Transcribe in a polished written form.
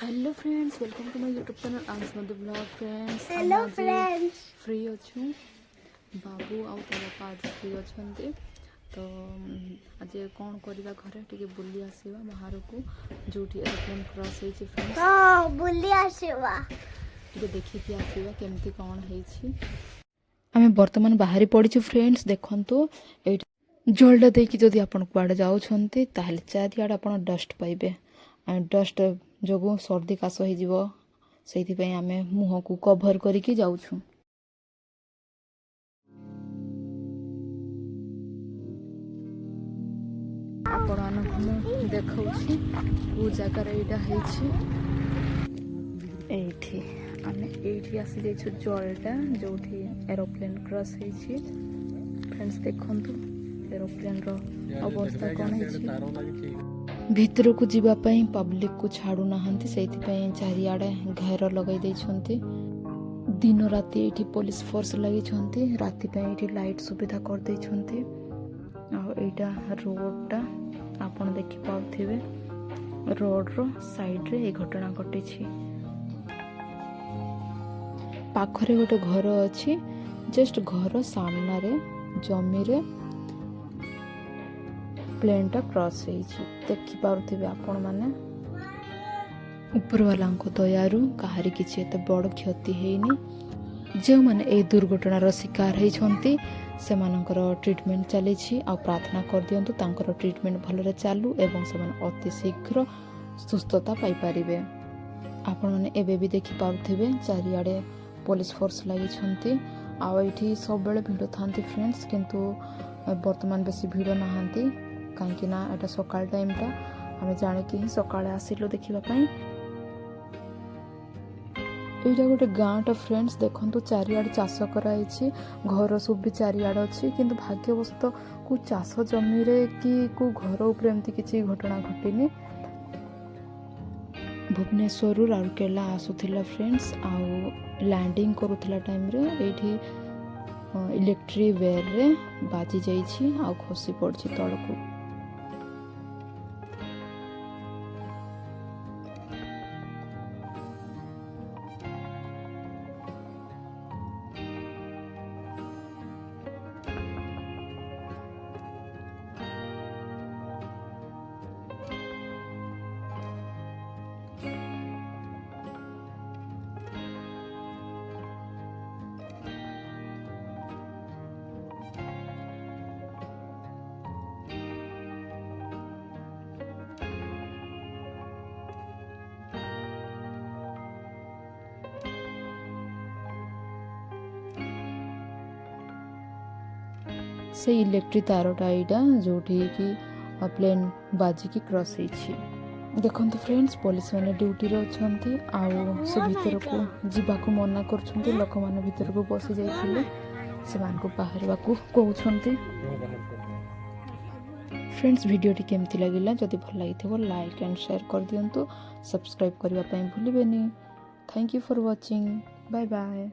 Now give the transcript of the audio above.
Hello friends, welcome to my YouTube channel आंस Madhu blog. Friends hello friends, फ्री अच्छू बाबू आउ तो बापा आज फ्री अच्छा तो आज कौन करवा घरे टे बुली आसवा बाहर को जो एरोप्लेन क्रॉस होती फ्रेंड्स। हाँ बुली आसवा टे देखिकी आसवा केमती कौन है। आम बर्तमान बाहरी पड़ीचु फ्रेंड्स। देखो ये जलटा देकी जदि आपण कुआडे जाउछंती ताहले चारिआडे आपण डस्ट पाइबे। डस्ट जो सर्दी काश हो आम मुह को कभर करके जाऊँ। आपण मानक देखा कौ जगार यहाँ आम ये आसी जाइछु जलटा जो एरोप्लेन क्रॉस होती। फ्रेंड्स देखु एरोप्लेन रो अवस्था कौन है। भीतर को जीवाई पब्लिक को छाड़ू ना से चारिआडे घेर लगे दिन राति ये पुलिस फोर्स लगे राति ये लाइट सुविधा कर देटा रोडटा आपन देखि पाउथिबे। रोड रो साइड रे ये घटना घटी पाखरे गोटे घर अच्छी जस्ट घर सामना रे जमी रे प्लेनटा क्रॉस देखि पारुथिबे आपण माने। ऊपर वाला दयारु कहारी किछि एते बड़ क्षति हेनी। जो माने ए दुर्घटनार शिकार होइछंती सेमानकर ट्रीटमेंट चली आ प्रार्थना कर दियंतु तांकर ट्रीटमेंट भलरे चालू एवं सेमान अति शीघ्र सुस्थता पाई परिबे। आपण माने एबे भी देखि पारुथिबे चारिआडे पुलिस फोर्स लगी आ एठी सब बेले भिड़ थांती फ्रेंड्स, किंतु वर्तमान बेसी भिड़ नहांती कहीं ना एटा सकाल टाइमटा आम जानिकी ही सकाळे आसिलु देखापी। यहाँ गोटे गाँटा फ्रेंड्स देखो चारिआडे चाष कराई घर सब भी चारिआडे अच्छी किंतु भाग्यवशत को चाष जमी रे कि को घर उपर एमती किसी घटना घटनी। भुवनेश्वर राउरकेला आसुला फ्रेंड्स आउ लैंडिंग करुला टाइम रे एठी इलेक्ट्रिक वेयर रे बाजी जाइछि आउ खसी पड़छि तळकू। से इलेक्ट्रिक तारटा यहाँ जो कि प्लेन बाजिकी क्रॉस होती। देखो फ्रेंड्स पुलिस मैंने ड्यूटी रे अच्छी आउ से भीतर को जीवाक मना कर लोक मैंने भीतर को बसी जाइए से बाहर को कहते। फ्रेंड्स वीडियोटी केमती लगिला जदि भल लगी लाइक एंड शेयर कर दिंतु। सब्सक्राइब करने भूलें। Thank you for watching. Bye bye.